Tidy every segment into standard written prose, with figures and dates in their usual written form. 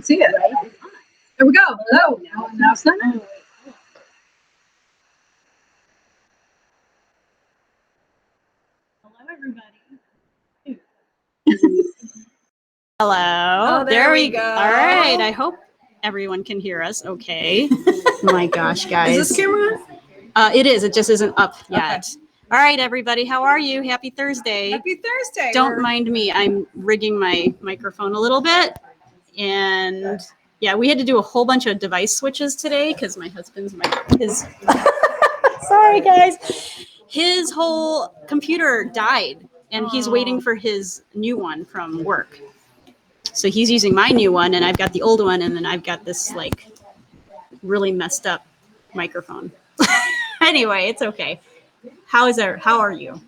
see it. There we go. Hello. Now it's not. Hello, everybody. Hello. Oh, there we go. All right. I hope everyone can hear us. Okay. My gosh, guys. Is this camera on? It is. It just isn't up yet. Okay. All right, everybody. How are you? Happy Thursday. Happy Thursday. Don't mind me. I'm rigging my microphone a little bit. And yeah, we had to do a whole bunch of device switches today because my husband's sorry, guys. His whole computer died and he's waiting for his new one from work. So he's using my new one and I've got the old one and then I've got this like really messed up microphone. Anyway, it's okay. How are you?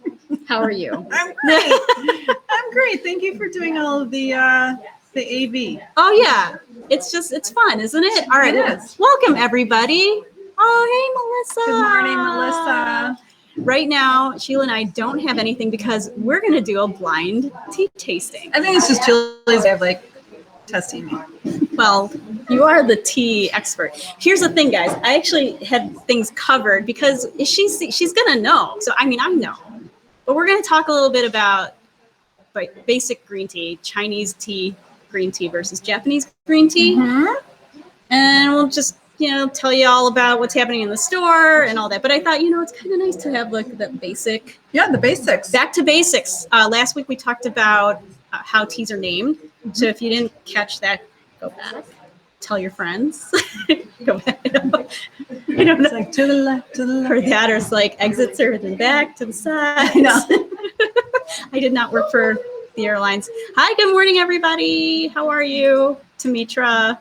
How are you? I'm great. I'm great. Thank you for doing all of the AV. Oh yeah. It's fun, isn't it? All right. It is. Welcome everybody. Oh, hey, Melissa. Good morning, Melissa. Right now, Sheila and I don't have anything because we're going to do a blind tea tasting. I think it's just Julie's way of like testing me. Well, you are the tea expert. Here's the thing, guys. I actually had things covered because she's going to know. So, I mean, I know. But we're going to talk a little bit about basic green tea, Chinese tea, green tea versus Japanese green tea. Mm-hmm. And we'll just tell you all about what's happening in the store and all that. But I thought, it's kind of nice to have like the basic. Yeah, the basics. Back to basics. Last week we talked about how teas are named. Mm-hmm. So if you didn't catch that, go back. Tell your friends. Go back. I don't know. It's like to the left, Or that, or it's like exits are to the back, to the side. No. I did not work for the airlines. Hi, good morning, everybody. How are you? Tamitra.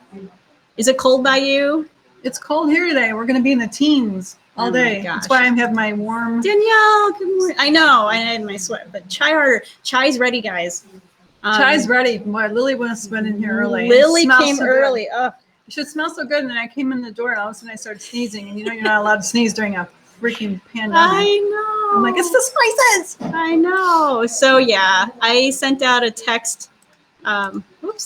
Is it cold by you? It's cold here today. We're going to be in the teens all day. That's why I have my warm. Danielle, good morning. I know. I had my sweat, but chai's ready, guys. Chai's ready. Boy, Lily was been in here early. Lily came early. It should smell so good. And then I came in the door and all of a sudden I started sneezing. And you're not allowed to sneeze during a freaking pandemic. I know. I'm like, it's the spices. I know. So yeah, I sent out a text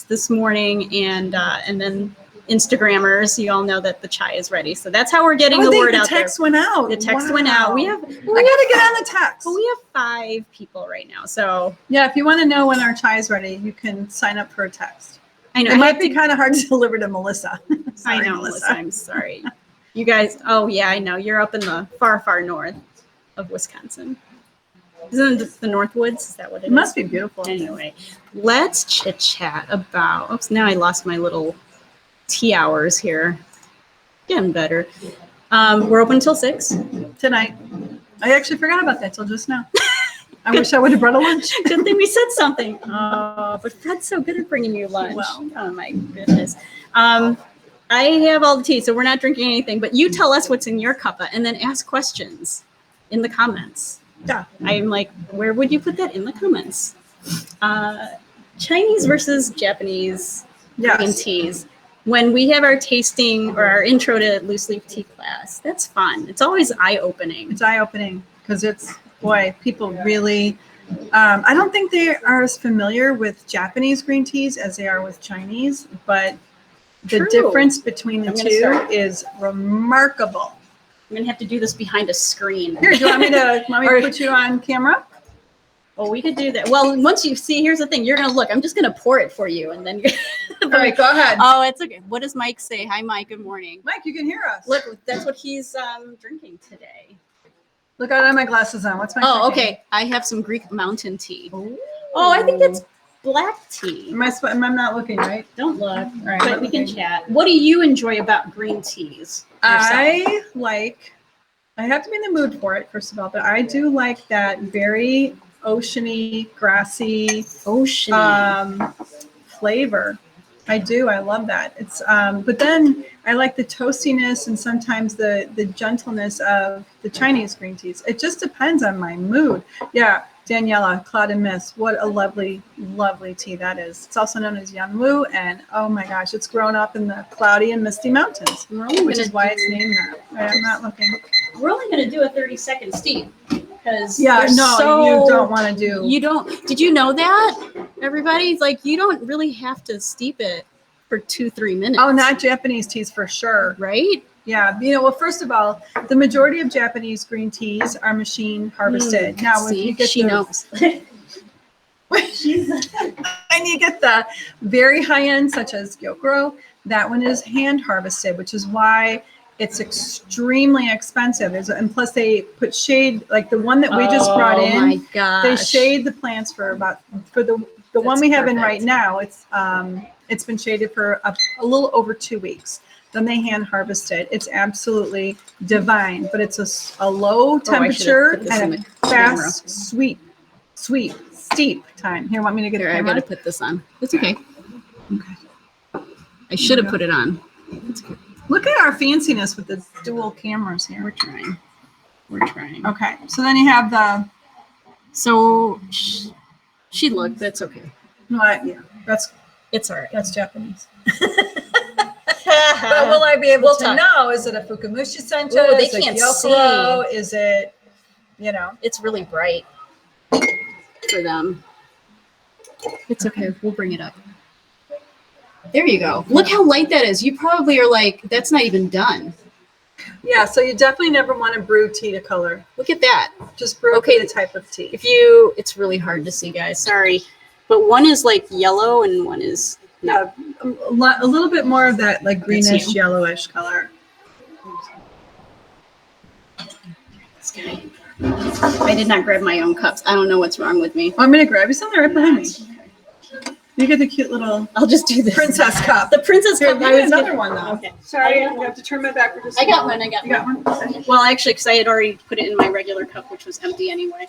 this morning and then Instagrammers, you all know that the chai is ready. So that's how we're getting the word out there. The text went out. The text went out. I got to get on the text. Well, we have 5 people right now. So yeah, if you want to know when our chai is ready, you can sign up for a text. I know. It might be kind of hard to deliver to Melissa. Sorry, I know, Melissa. I'm sorry. You guys, oh yeah, I know. You're up in the far, far north of Wisconsin. Isn't it the Northwoods? Is that what it is? It must be beautiful. Anyway, let's chit chat about, oops, now I lost my little tea hours here. Getting better. We're open until 6 tonight. I actually forgot about that till just now. I wish I would have brought a lunch. Good thing we said something. But Fred's so good at bringing you lunch. Well. Oh my goodness. I have all the tea, so we're not drinking anything. But you tell us what's in your cuppa, and then ask questions in the comments. Yeah. I'm like, where would you put that in the comments? Chinese versus Japanese green teas. When we have our tasting or our intro to loose leaf tea class, that's fun. It's always eye-opening. It's eye-opening because people really, I don't think they are as familiar with Japanese green teas as they are with Chinese, but the difference between the two is remarkable. I'm going to have to do this behind a screen. Here, do you want me to put you on camera? Well, we could do that. Well, once you see, here's the thing. You're going to look. I'm just going to pour it for you. And then you're all right, go ahead. Oh, it's okay. What does Mike say? Hi, Mike. Good morning. Mike, you can hear us. Look, that's what he's drinking today. Look, I have my glasses on. What's my drinking? Okay. I have some Greek mountain tea. Ooh. Oh, I think that's black tea. I'm not looking, right? Don't look. All right, but we can chat. What do you enjoy about green teas yourself? I have to be in the mood for it, first of all, but I do like that very oceany, grassy flavor. I do. I love that. It's but then I like the toastiness and sometimes the gentleness of the Chinese green teas. It just depends on my mood. Yeah, Daniela, Cloud and Mist. What a lovely, lovely tea that is. It's also known as Yanwu, and oh my gosh, it's grown up in the cloudy and misty mountains, which is why it's named that. I'm not looking. We're only going to do a 30-second steep because you don't want to do. You don't. Did you know that, everybody? It's like you don't really have to steep it for 2-3 minutes. Oh, not Japanese teas for sure. right? Yeah, well, first of all, the majority of Japanese green teas are machine harvested. Now, if See, you get she knows. and you get the very high end, such as Gyokuro, that one is hand harvested, which is why it's extremely expensive. And plus, they put shade, like the one that we just brought Oh my in. gosh. They shade the plants for the one we have in right perfect. now. It's been shaded for a little over 2 weeks. Then they hand harvest it. It's absolutely divine, but it's a low temperature put this in and the a fast, sweet, steep time. Here, want me to get Here, the I camera? gotta put this on. It's okay. Okay. I should have put it on. Look at our fanciness with the dual cameras We're here. trying. We're trying. Okay, so then you have the, So she looked. That's okay. yeah, It's all right. that's Japanese. But will I be able We'll to talk. know? Is it a Fukumushi Sencha? Ooh, they Is it can't Gyokuro? Is it, It's really bright for them. It's okay. We'll bring it up. There you go. Look how light that is. You probably are like, that's not even done. Yeah, so you definitely never want to brew tea to color. Look at that. Just brew Okay. the type of tea. It's really hard to see, guys. Sorry. But one is like yellow and one is not. Yeah, a little bit more of that like greenish, you. yellowish color. I did not grab my own cups. I don't know what's wrong with me. I'm gonna grab you something right behind me. You get the cute little I'll just do this. princess cup. The princess Here, cup. I need another one though. Okay. Sorry, I have to turn my back for just. I got one. I got You got one? Well, actually, because I had already put it in my regular cup, which was empty anyway.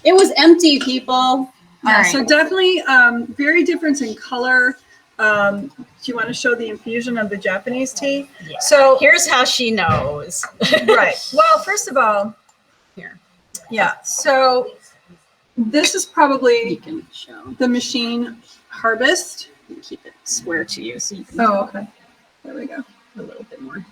It was empty, people. Yeah, All so right. definitely very difference in color. Do you want to show the infusion of the Japanese tea? Yeah. So Here's how she knows. right. Well, first of all, Here. yeah. So this is You probably can show. the machine harvest. Keep it square to you so you can Oh, okay. There we go. a little bit more.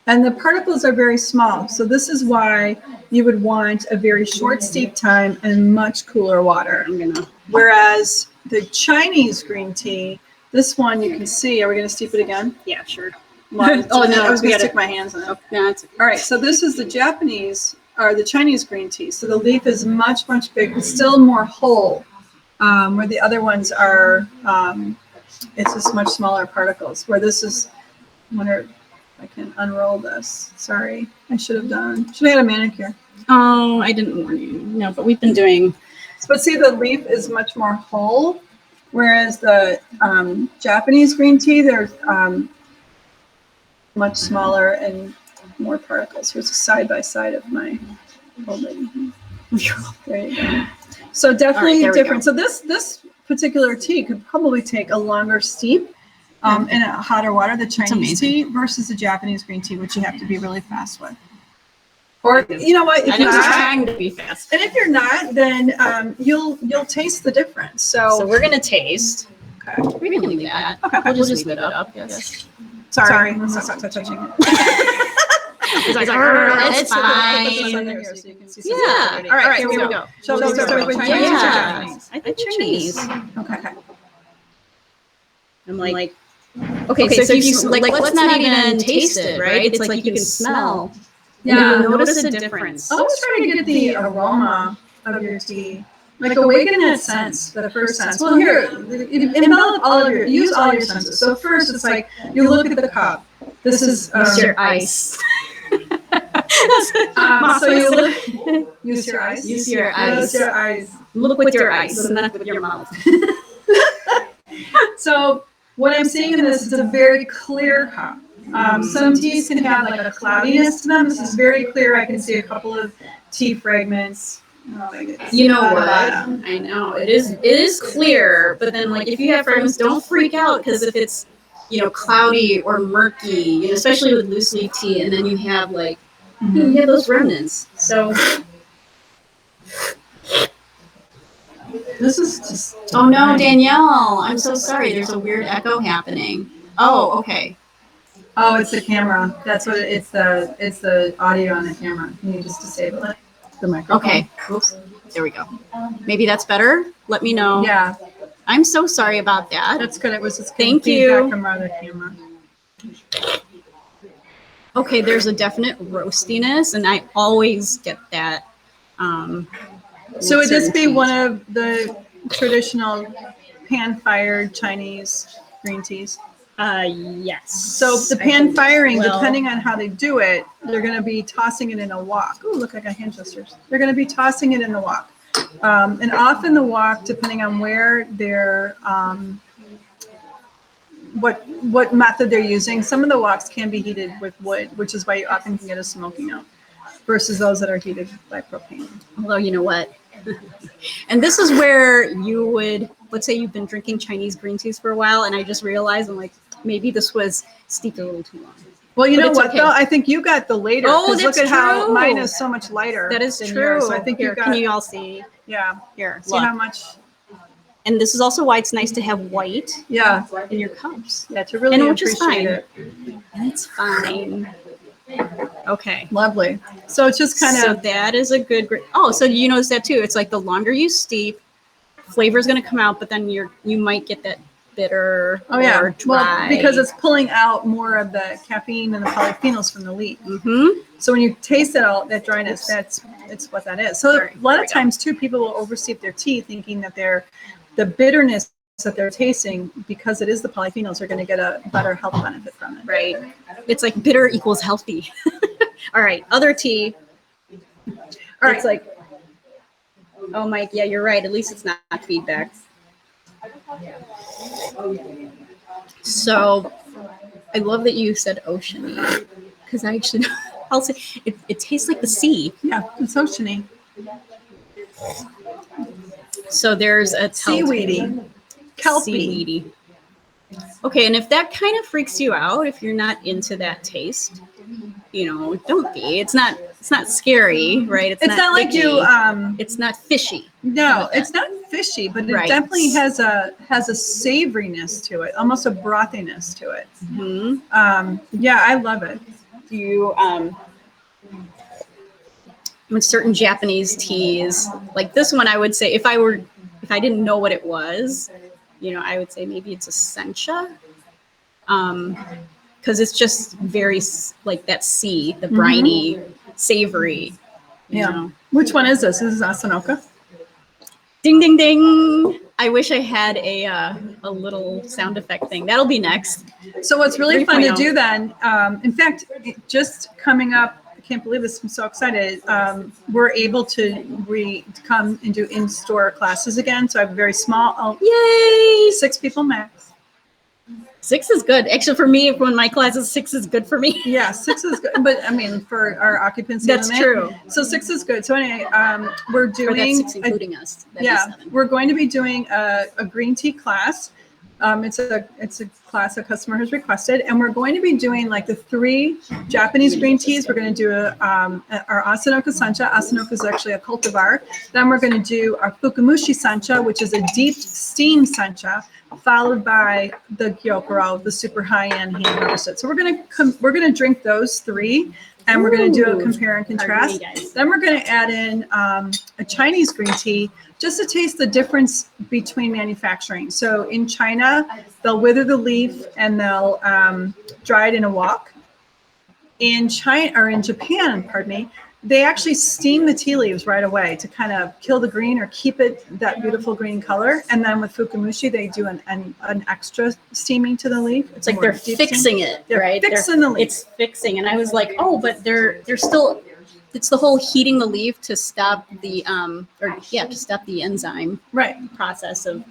And the particles are very small. So this is why you would want a very short steep time and much cooler water. I'm gonna. Whereas the Chinese green tea, this one you can see, are we going to steep it again? Yeah, sure. Oh, no, I was we going to gotta- stick my hands in it. Oh, no, it's All right, so this is the Japanese, or the Chinese green tea. So the leaf is much, much bigger, but still more whole, where the other ones are, it's just much smaller particles, where this is, I wonder if I can unroll this. Sorry, I should have had a manicure. Oh, I didn't warn you. No, but we've been doing. But see, the leaf is much more whole, whereas the Japanese green tea, they're much smaller and more particles. Here's a side by side of my holding. There you go. So definitely there we different. So this particular tea could probably take a longer steep in a hotter water, the Chinese amazing. tea versus the Japanese green tea, which you have to be really fast with. Or you know what? If I you're was not, trying to be fast. and if you're not, then you'll taste the difference. So we're gonna taste. Okay. We can leave that. Okay. We'll just leave it up. Yes. Sorry, let's not stop touching it. He's like, Put this it's under fine. here so you can see some Yeah. already. All right, here we go. Shall we We'll start start with with Chinese or yeah. Japanese? I think Chinese. Okay. I'm like, okay, so if you like, let's not even taste it, right? It's like you can smell. Yeah. You notice a difference. Always try to get the aroma of your tea. Like awaken that sense, the first sense. Well, here, envelop use all your senses. So first, it's like you look at the cup. This is Use your ice. so you look. Use your eyes. Use your eyes. Use your eyes. Look with your eyes, not with your mouth. So what I'm seeing in this is a very clear cup. Some teas can have like a cloudiness to them. This is very clear. I can see a couple of tea fragments. You know what? I know it is clear, but then like if you have fragments, don't freak out because if it's cloudy or murky, especially with loose leaf tea, and then you have like you have those remnants. So This is just. oh no, Danielle, I'm so sorry. There's a weird echo happening. Oh, okay. Oh, it's the camera. That's what it's the audio on the camera. You need just disable it. The microphone. Okay. Oops. There we go. Maybe that's better. Let me know. Yeah. I'm so sorry about that. That's good. It was just Thank feedback you. from our other camera. Okay, there's a definite roastiness, and I always get that. So would this certain be teas. one of the traditional pan-fired Chinese green teas? Yes. So the I pan believe- firing, well, depending on how they do it, they're going to be tossing it in a wok. Oh, look, I got hand gestures. They're going to be tossing it in the wok. And often the wok, depending on where they're, what method they're using, some of the woks can be heated with wood, which is why you often can get a smoky note, versus those that are heated by propane. Although, you know what? And this is where you would, let's say you've been drinking Chinese green teas for a while, and I just realized I'm like, maybe this was steeped a little too long. Well, you But know it's what, okay. though? I think you got the later. Oh, 'cause that's look at how true. mine is so much lighter. That is than true. yours. So I think Here, you got, can you all see? yeah. Here, See look. how much? And this is also why it's nice to have white Yeah. in your cups. Yeah, to really And which is appreciate fine. it. And it's fine. Okay. Lovely. So it's just kind So of, that is a good. Oh, so you notice that too. It's like the longer you steep, flavor is going to come out, but then you might get that bitter oh yeah, or dry. well, because it's pulling out more of the caffeine and the polyphenols from the leaf. Mm-hmm. So when you taste it all, that dryness, it's what that is. So Sorry, a lot there of we go. times too, people will oversteep their tea thinking that the bitterness that they're tasting, because it is the polyphenols, are going to get a better health benefit from it. Right. It's like bitter equals healthy. All right. Other tea. All right. It's like, oh, Mike, yeah, you're right. At least it's not feedback. So I love that you said oceany, because I actually, I'll say it tastes like the sea. Yeah, it's oceany. So there's a Seaweedy. Kelpie. Seaweedy. Okay, and if that kind of freaks you out, if you're not into that taste, don't be. It's not scary, right? It's not like icky. you, It's not fishy. no, it's not fishy, but it Right. definitely has a savoriness to it, almost a brothiness to it. Mm-hmm. Yeah, I love it. Do you with certain Japanese teas, like this one, I would say if I didn't know what it was, I would say maybe it's a sencha, because it's just very like that sea, the briny, savory. you know. Which one is this? This is Asanoka. Ding ding ding! I wish I had a little sound effect thing. That'll be next. So what's really fun to 3.0. do then, in fact, just coming up, I can't believe this, I'm so excited. We're able to come and do in-store classes again. So I have a very small, Yay! 6 people max. 6 is good. Actually, for me, when my class is 6 is good for me. Yeah, 6 is good. But I mean, for our occupancy That's limit. true. So 6 is good. So anyway, we're Or that's doing, 6 including us. That'd be 7. we're going to be doing a green tea class. It's a class a customer has requested, and we're going to be doing like the 3 Japanese green teas. We're going to do our Asanoka Sancha. Asanoka is actually a cultivar. Then we're going to do our Fukumushi Sancha, which is a deep steam Sancha, followed by the Gyokuro, the super high-end hand harvested. So we're going to drink those 3, and we're going to do a compare and contrast. Then we're going to add in a Chinese green tea, just to taste the difference between manufacturing. So in China, they'll wither the leaf and they'll dry it in a wok. In Japan, pardon me, they actually steam the tea leaves right away to kind of kill the green or keep it that beautiful green color. And then with Fukumushi, they do an extra steaming to the leaf. It's like they're fixing it, They're right? fixing the leaf. It's fixing, and I was like, oh, but they're still. It's the whole heating the leaf to stop the to stop the enzyme process of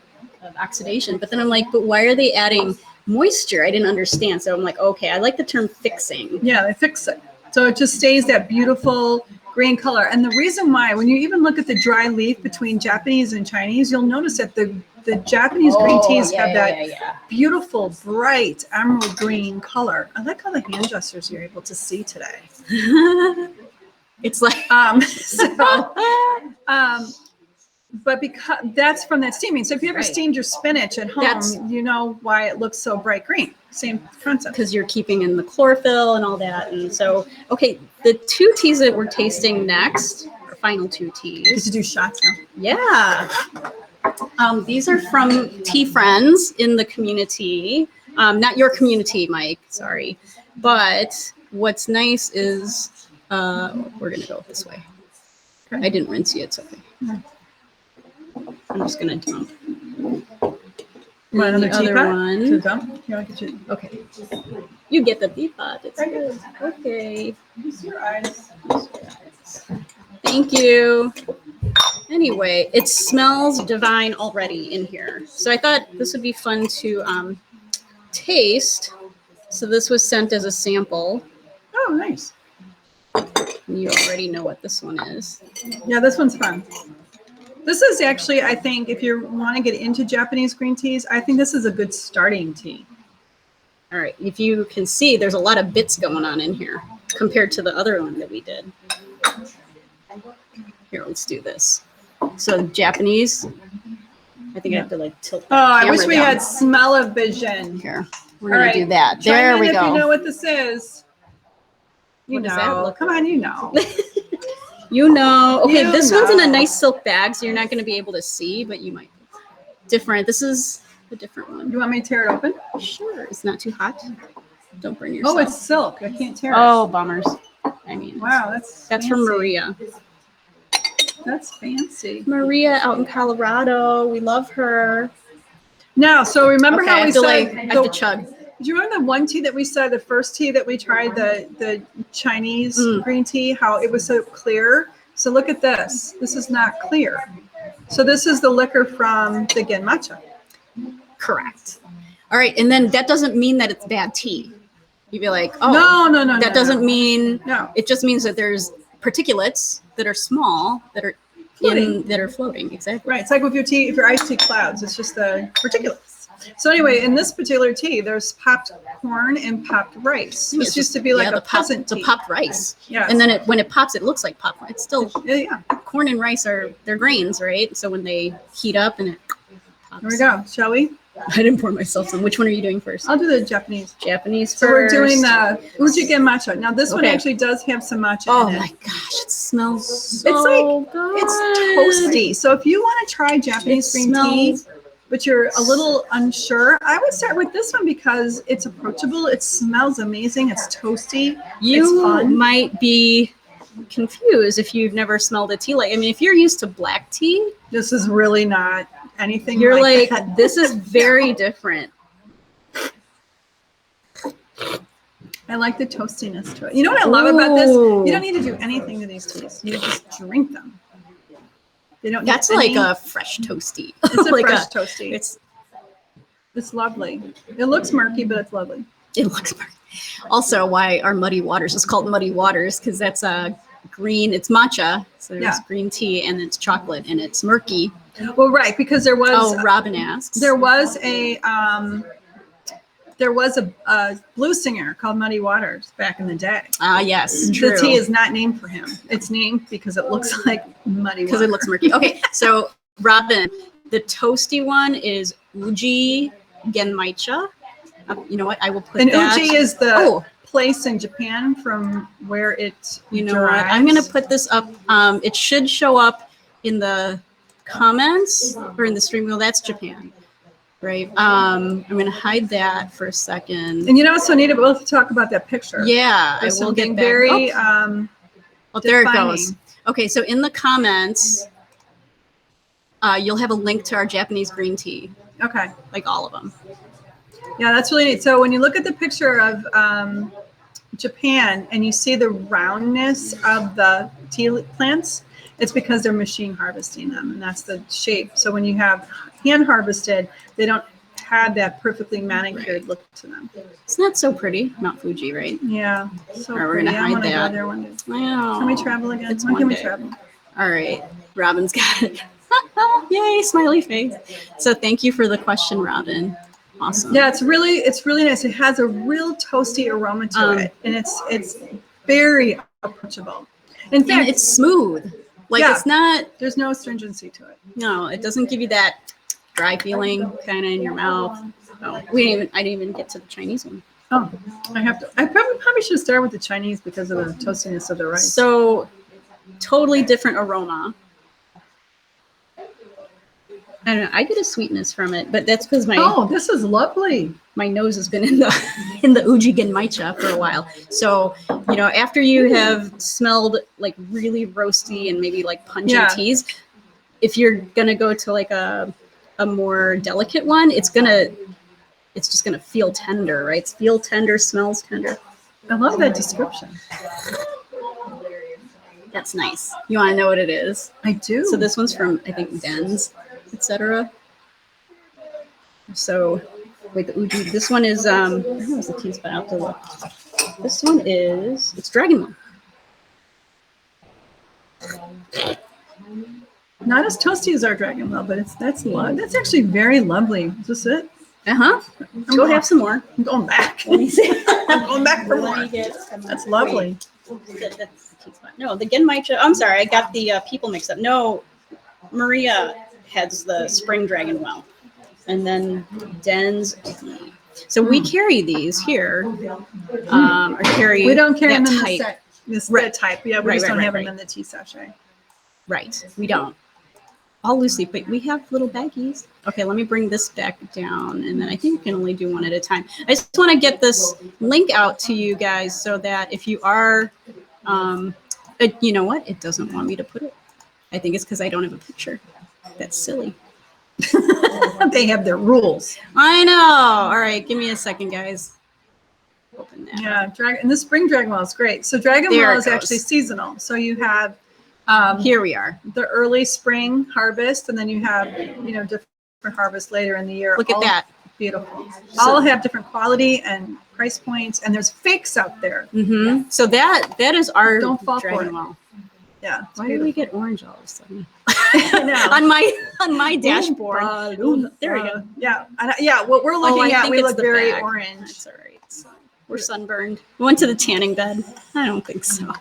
oxidation. But then I'm like, but why are they adding moisture? I didn't understand. So I'm like, okay, I like the term fixing. Yeah, they fix it. So it just stays that beautiful green color. And the reason why, when you even look at the dry leaf between Japanese and Chinese, you'll notice that the Japanese green teas have that beautiful, bright emerald green color. I like how the hand gestures you're able to see today. It's like but because that's from that steaming. So if you ever steamed your spinach at home, you know why it looks so bright green. Same concept. Because you're keeping in the chlorophyll and all that. And so, okay, the 2 teas that we're tasting next, our final 2 teas. Get to do shots now. Yeah. These are from tea friends in the community. Not your community, Mike, sorry. But what's nice is, we're gonna go this way. I didn't rinse you, it's okay. I'm just gonna dump. Want And another the other teapot? one. To dump? Here, I'll get you. Okay. You get the teapot. It's good. Okay. Use your eyes. Thank you. Anyway, it smells divine already in here. So I thought this would be fun to taste. So this was sent as a sample. Oh, nice. You already know what this one is. Yeah, this one's fun. This is actually, I think, if you want to get into Japanese green teas, I think this is a good starting tea. All right. If you can see, there's a lot of bits going on in here compared to the other one that we did. Here, let's do this. So Japanese, I think I have to like tilt the I camera wish we down. had smell-o-vision. Here, we're All gonna right. do that. Chime There in we if go. you know what this is. You What does that know. look Come on, you know. You know. Okay, You this one's in a know. nice silk bag, so you're not going to be able to see, but you might. Different. This is a different one. You want me to tear it open? Sure. It's not too hot. Don't burn yourself. Oh, it's silk. I can't tear Oh, bummers. I mean, it. Wow, that's from fancy. Maria. That's fancy. Maria out in Colorado. We love her. Now, so remember Okay, how I we have to, said I have to chug. do you remember the one tea that we said, the first tea that we tried, the Chinese green tea, how it was so clear? So look at this. This is not clear. So this is the liquor from the Gen Matcha. Correct. All right, and then that doesn't mean that it's bad tea. You'd be like, oh, No. that doesn't mean. No. It just means that there's particulates that are small that are floating. Exactly. Right. It's like with if your iced tea clouds, it's just the particulates. So anyway, in this particular tea, there's popped corn and popped rice. This used to be like a peasant tea. The popped rice. Yeah. And then when it pops, it looks like popcorn. It's still Yeah. corn and rice they're grains, right? So when they heat up and it pops. Here we go. Shall we? I didn't pour myself some. Which one are you doing first? I'll do the Japanese. Japanese So we're first. doing the Uji Gen Matcha. Now this one Okay. actually does have some matcha Oh in it. my gosh, it smells It's like good. it's toasty. So if you want to try Japanese green tea, but you're a little unsure, I would start with this one because it's approachable. It smells amazing. It's toasty. It's You fun. might be confused if you've never smelled a tea. Like, I mean, if you're used to black tea, This is really not anything. you're like, that. this is very different. I like the toastiness to it. You know what I love about this? Ooh. You don't need to do anything to these teas. You just drink them. They don't. That's need like any- a fresh toasty. It's a like fresh toasty. It's lovely. It looks murky, but it's lovely. It looks murky. Also, why our muddy waters is called muddy waters because that's green. It's matcha, so there's green tea and it's chocolate and it's murky. Well, right, because there was. Oh, Robin asks. There was a blues singer called Muddy Waters back in the day. Ah, yes, true. The tea is not named for him. It's named because it looks like muddy water. Because it looks murky. Okay, so Robin, the toasty one is Uji Genmaicha. You know what? I will put And that. Uji is the Oh. place in Japan from where it You know derives. what? I'm going to put this up. It should show up in the comments or in the stream. Well, that's Japan, right? I'm going to hide that for a second. And you know what's so neat? We'll have to talk about that picture. Yeah, I There's will something get back. very Oh, there it defining. goes. Okay, so in the comments, you'll have a link to our Japanese green tea, Okay. like all of them. Yeah, that's really neat. So when you look at the picture of Japan and you see the roundness of the tea plants, it's because they're machine harvesting them, and that's the shape. So when you have hand harvested, they don't have that perfectly manicured look to them. It's not so pretty. Mount Fuji, right? Yeah, so All right, we're pretty. gonna I hide want to that. go there one day. Wow. Can we travel again? It's When one can we day. travel? All right. Robin's got it. Yay, smiley face. So thank you for the question, Robin. Awesome. Yeah, it's really nice. It has a real toasty aroma to it, and it's very approachable. In And fact, it's smooth. Like Yeah. it's not, there's no astringency to it. no, it doesn't give you that dry feeling kind of in your mouth. Oh, I didn't even get to the Chinese one. Oh, I probably should start with the Chinese because of the toastiness of the rice. So totally different aroma. I don't know. I get a sweetness from it, but that's because Oh, this is lovely. my nose has been in the uji genmaicha for a while. So, after you have smelled like really roasty and maybe like pungent Yeah. teas, if you're gonna go to like a more delicate one, it's just gonna feel tender, right? It's feel tender, smells tender. I love that description. That's nice. You want to know what it is? I do. So this one's from, I think, Dens, etc. So, wait, the uji. This one is I don't know if the tea's but I'll have to look. This one it's Dragon Well. Not as toasty as our Dragon Well, but that's actually very lovely. Is this it? Go have some more. I'm going back. Let me see. I'm going back for more. That's lovely. That's the tea spot. No, the genmaicha. I'm sorry, I got the people mixed up. No, Maria has the spring Dragon Well, and then Den's tea. So we carry these here, or carry. We don't carry that them in type. this Right. type. Yeah, we Right, just don't right, have right, them in the tea sachet. Right, we don't. All loosely, but we have little baggies. Okay, let me bring this back down, and then I think we can only do one at a time. I just want to get this link out to you guys so that if you are, you know what? It doesn't want me to put it. I think it's because I don't have a picture. That's silly. They have their rules. I know. All right, give me a second, guys. Open that. Yeah, and the spring Dragon Well is great. So Dragon There Well it is goes. actually seasonal. So you have Here we are. the early spring harvest, and then you have different harvests later in the year. Look at All that. beautiful. So- All have different quality and price points, and there's fakes out there. Mm-hmm. So that is our Don't fall for Dragon it. Well. Yeah, it's Why did we beautiful. get orange all of a sudden? I know. on my dashboard. There we go. Yeah. What we're looking I at, think we it's look the very back. orange. That's all right. So we're sunburned. We went to the tanning bed. I don't think so.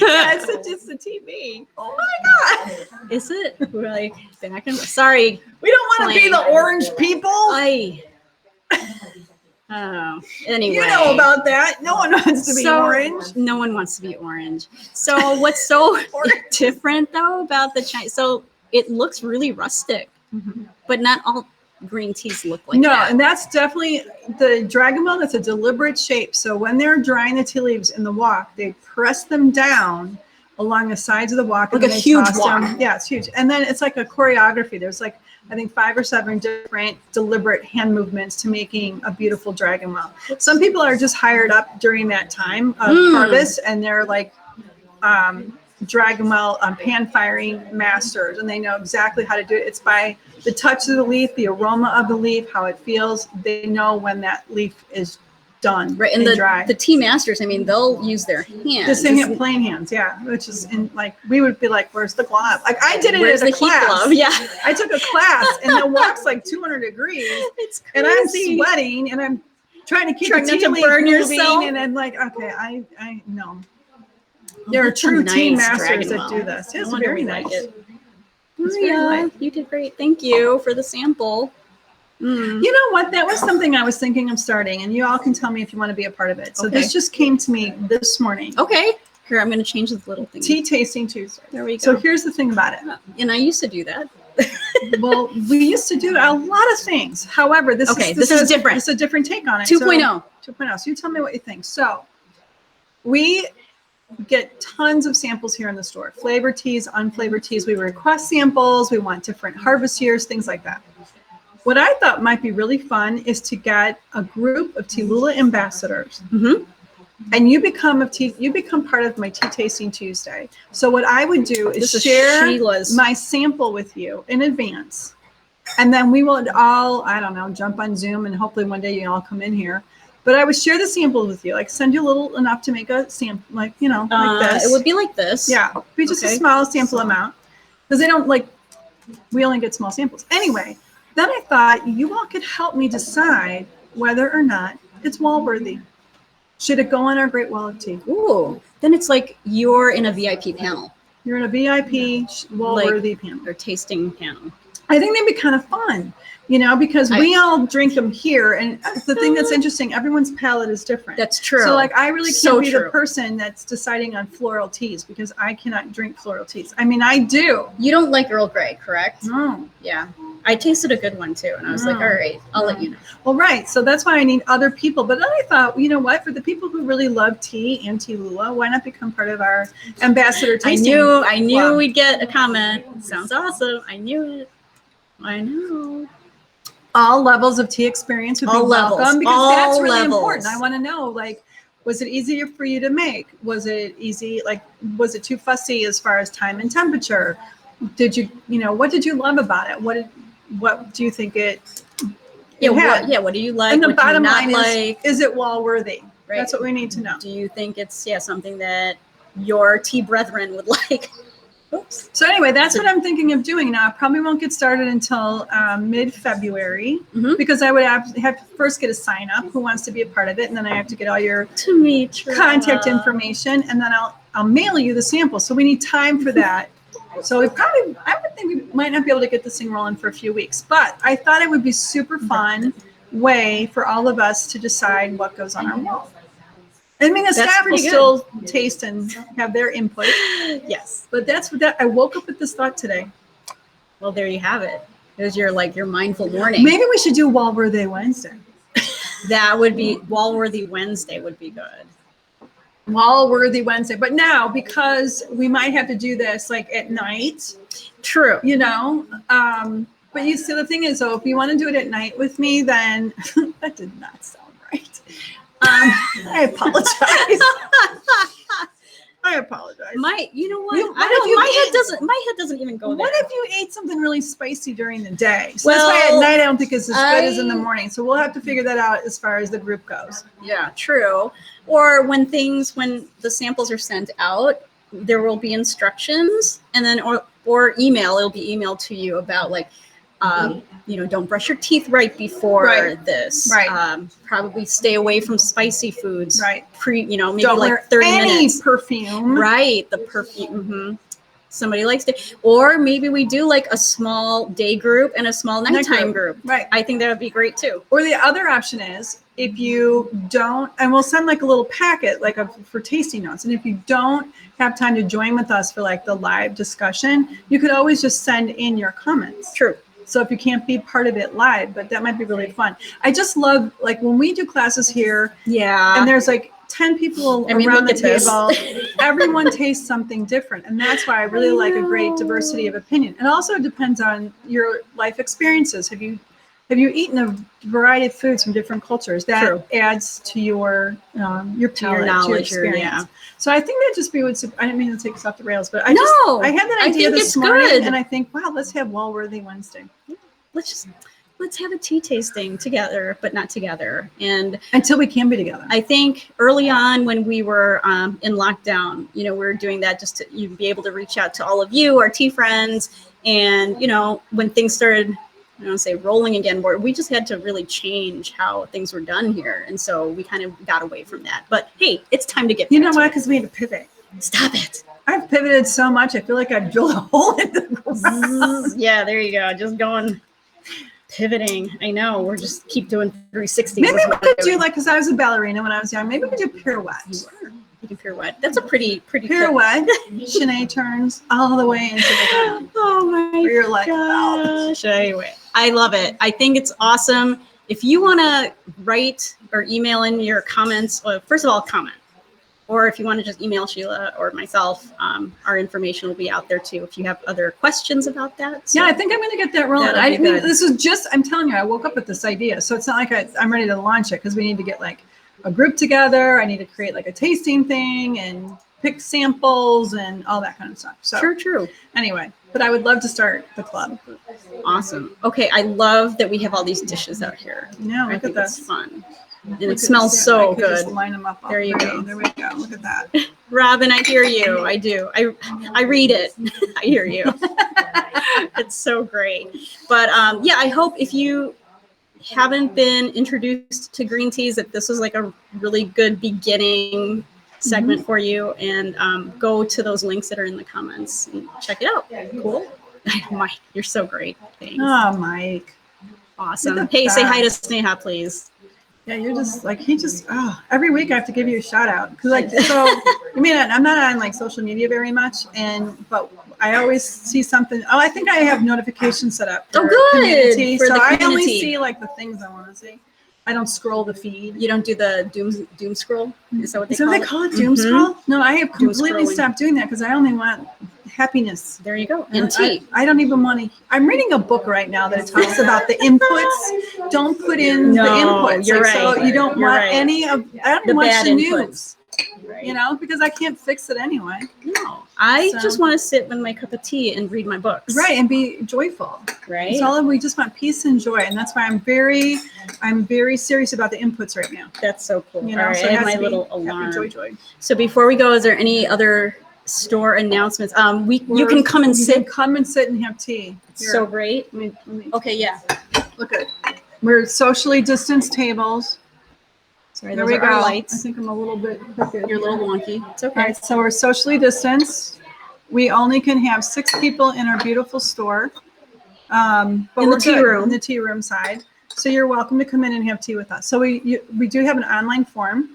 Yeah, it's the TV. Oh my God. Is it? We're like back and sorry. We don't want to be the orange people. Oh, anyway. You know about that. No one wants to be orange. No one wants to be orange. So what's so different though about the Chinese? So it looks really rustic, but not all green teas look like No, that. and that's definitely the Dragon Well. That's a deliberate shape. So when they're drying the tea leaves in the wok, they press them down along the sides of the wok. Like and a then they huge toss wok. them. Yeah, it's huge. And then it's like a choreography. There's like, I think 5 or 7 different deliberate hand movements to making a beautiful Dragon Well. Some people are just hired up during that time of harvest, and they're like Dragon Well pan firing masters, and they know exactly how to do it. It's by the touch of the leaf, the aroma of the leaf, how it feels. They know when that leaf is done, Right, and dry. the tea masters, I mean, they'll use their hands. The same hand, plain hands, yeah. Which is in like we would be like, "Where's the glove?" Like I did it Where's at a the class. heat glove? Yeah, I took a class, and the wok's like 200 degrees, it's crazy. and I'm sweating, and I'm trying to keep Trying the not tea to leaf burn moving, yourself. and I'm like, okay, I no. There are That's a true tea nice masters Dragon that Well. do this. I It's wonder very we like nice. it. It's very Maria, light. you did great. Thank you for the sample. You know what? That was something I was thinking of starting, and you all can tell me if you want to be a part of it. So Okay. this just came to me this morning. Okay, here I'm going to change this little thing. Tea tasting Tuesday. There we go. So here's the thing about it. And I used to do that. Well, we used to do a lot of things. However, this Okay, is this is different. It's a different take on it. 2.0. 2.0. So you tell me what you think. So we get tons of samples here in the store. Flavored teas, unflavored teas. We request samples. We want different harvest years, things like that. What I thought might be really fun is to get a group of TeaLula ambassadors, and you become part of my Tea Tasting Tuesday. So what I would do is This is share Sheila's. my sample with you in advance, and then we will all, I don't know, jump on Zoom, and hopefully one day you all come in here. But I would share the samples with you, like send you a little enough to make a sample, like like this. It would be like this. Yeah, be just a Okay. small sample amount, because they don't like. We only get small samples anyway. Then I thought you all could help me decide whether or not it's well-worthy. Should it go on our Great Wall of Tea? Ooh, then it's like you're in a VIP panel You're in a VIP well-worthy panel. or tasting panel. I think they'd be kind of fun, because we all drink them here. And the thing that's interesting, everyone's palate is different. That's true. So like I really can't So be true. the person that's deciding on floral teas, because I cannot drink floral teas. I mean, I do. You don't like Earl Grey, correct? No. Yeah. I tasted a good one too, and I was like, all right, I'll let you know. Well, right. So that's why I need other people. But then I thought, you know what? For the people who really love tea and TeaLula, why not become part of our ambassador tasting? I knew club? we'd get a comment. Sounds awesome. I knew it. I know. All levels of tea experience would be All levels. welcome, because All that's really levels. important. I want to know, like, was it easier for you to make? Was it easy? Like, was it too fussy as far as time and temperature? Did you, what did you love about it? What do you think it had? What do you like? And the what do you bottom not line like? is it wall worthy? Right. That's what we need to know. Do you think it's something that your tea brethren would like? Oops. So anyway, that's what I'm thinking of doing now. I probably won't get started until mid-February, because I would have to first get a sign up who wants to be a part of it, and then I have to get all your contact information, and then I'll mail you the sample. So we need time for that. So I would think we might not be able to get this thing rolling for a few weeks, but I thought it would be super fun way for all of us to decide what goes on our wall. I mean, the staff will still taste and have their input. Yes. But that's what I woke up with this thought today. Well, there you have it. There's your mindful morning. Maybe we should do Wall-worthy Wednesday. That would be Wall-worthy Wednesday would be good. Wall-worthy Wednesday. But now, because we might have to do this like at night. True. But you see, the thing is, though, if you want to do it at night with me, then that did not sound right. I apologize. I apologize. You know what? My head doesn't even go there. What if you ate something really spicy during the day? So that's why at night I don't think it's as good as in the morning. So we'll have to figure that out as far as the group goes. Yeah, true. Or when the samples are sent out, there will be instructions, and then or email. It'll be emailed to you about don't brush your teeth right before this. Right. Probably stay away from spicy foods. Right. Maybe don't like wear 30 any minutes. Perfume. Right. The perfume. Mm-hmm. Somebody likes to, or maybe we do like a small day group and a small nighttime group. Right. I think that would be great too. Or the other option is, if you don't, and we'll send like a little packet for tasting notes. And if you don't have time to join with us for like the live discussion, you could always just send in your comments. True. So if you can't be part of it live, but that might be really fun. I just love, like, when we do classes here, and there's like 10 people around the table, everyone tastes something different. And that's why I really like a great diversity of opinion. It also depends on your life experiences. Have you eaten a variety of foods from different cultures? That adds to your palate, your knowledge, your experience. Yeah. So I think that just I didn't mean to take us off the rails, but I had that idea this morning, and I think, wow, let's have Wall-worthy Wednesday. Let's have a tea tasting together, but not together. And until we can be together. I think early on when we were in lockdown, we were doing that just to you'd be able to reach out to all of you, our tea friends. And, when things started, I don't want to say rolling again, we just had to really change how things were done here. And so we kind of got away from that. But hey, it's time to get You know why? Because we had to pivot. Stop it. I've pivoted so much. I feel like I've drilled a hole in the ground. Yeah, there you go. Just going. Pivoting. I know. We're just keep doing 360s. Maybe we could do because I was a ballerina when I was young. Maybe we could do pirouettes. You can pirouette. That's a pretty pirouette. Chaîné turns all the way into the ground. Oh my You're like, gosh. Anyway, I love it. I think it's awesome. If you want to write or email in your comments, first of all, comment. Or if you want to just email Sheila or myself, our information will be out there too if you have other questions about that. So yeah, I think I'm going to get that rolling. This is just, I'm telling you, I woke up with this idea. So it's not like I'm ready to launch it because we need to get like a group together. I need to create like a tasting thing and pick samples and all that kind of stuff. So True. Anyway, but I would love to start the club. Awesome. Okay, I love that we have all these dishes out here. No, I think that's fun. And it smells so good. Just line them up. There you go. There we go. Look at that. Robin, I hear you. I do. I read it. I hear you. It's so great. But I hope if you haven't been introduced to green teas, that this was like a really good beginning segment for you. And go to those links that are in the comments and check it out. Cool. Mike, you're so great. Thanks. Oh, Mike. Awesome. Hey, say hi to Sneha, please. Yeah, you're just like, every week I have to give you a shout out. Cause I'm not on like social media very much. But I always see something. Oh, I think I have notifications set up. For Oh, good. Community, For so the I only community. see like the things I want to see. I don't scroll the feed. You don't do the doom scroll? Is that what they Is that call what they it? call it? Doom Mhm. scroll? No, I have Doom completely scrolling. stopped doing that because I only want happiness. There you go. And And tea. I don't even want to. I'm reading a book right now that talks about the inputs. Don't put in the No, inputs. you're So right. you don't You're want right. any of. I don't The watch bad the inputs. news. Right. You know, because I can't fix it anyway. No. I So- just want to sit with my cup of tea and read my books. Right, and be joyful. Right. It's all we just want peace and joy, and that's why I'm very serious about the inputs right now. That's so cool. You know, All right, so I it have has my to be little happy, alarm. joy. So before we go, is there any other store announcements? You can come and You sit. can come and sit and have tea. Here, So great. let me Okay, yeah. look at. We're socially distanced tables. Sorry, There those we are go. our I lights. think I'm a little bit crooked. You're a little here. wonky. It's All okay. right, so we're socially distanced. We only can have 6 people in our beautiful store. But In the we're tea good, room. in the tea room side. So you're welcome to come in and have tea with us. So we do have an online form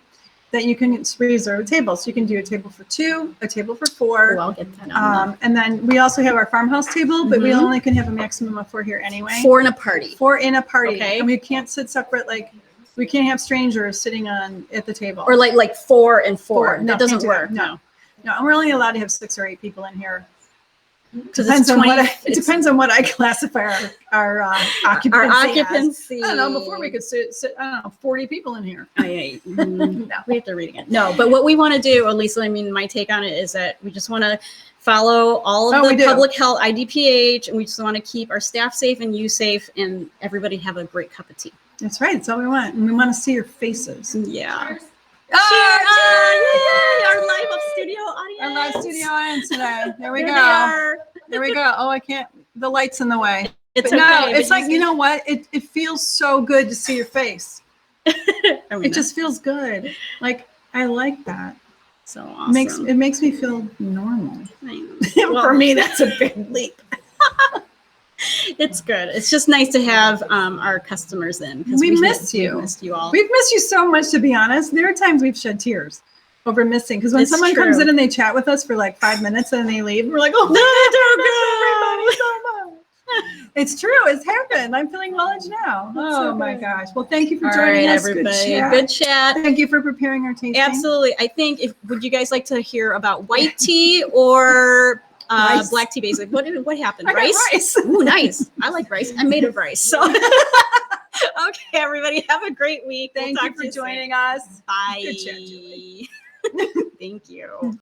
that you can reserve a table. So you can do a table for 2, a table for 4. Oh, I'll get that on. And then we also have our farmhouse table, but we Mhm. only can have a maximum of 4 here anyway. 4 in a party. 4 in a party. Okay. And we can't sit separate, like we can't have strangers sitting at the table. Or like 4 and 4. No, That doesn't can't do that. work. No. No, and we're only allowed to have 6 or 8 people in here. Because Depends it's on 20. it depends on what I classify our occupancy. Our as. occupancy. I don't know. Before we could sit I don't know, 40 people in here. No, No. we have to read again. No, but what we want to do, at least I mean, my take on it is that we just want to follow all of Oh, we the do. public health IDPH, and we just want to keep our staff safe and you safe, and everybody have a great cup of tea. That's right. That's all we want. And we want to see your faces. Yeah. Oh, Yay! Our live up studio audience. our live studio audience today. There we There go. they are. There we go. Oh, I can't. The light's in the way. It's But no, okay, it's but like, you know what? It feels so good to see your face. I mean, It just feels good. Like, I like that. so awesome. It makes me feel normal. I know. For me, that's a big leap. It's good. It's just nice to have our customers in. 'Cause We miss you. We missed you all. We've missed you so much, to be honest. There are times we've shed tears over missing. Because when It's someone comes true. in and they chat with us for like 5 minutes and they leave, we're like, oh, No, everybody so much. It's true. It's happened. I'm feeling knowledge now. That's Oh so my good. gosh. Well, thank you for All joining right, us. everybody. Good Good chat. chat. Thank you for preparing our tasting. Absolutely. I think would you guys like to hear about white tea or Rice. black tea basic? What happened? I got rice. Ooh, nice. I like rice. I'm made of rice. So okay, everybody, have a great week. Thank We'll you talk for to soon. joining us. Bye. Good chat, Julie. Thank you.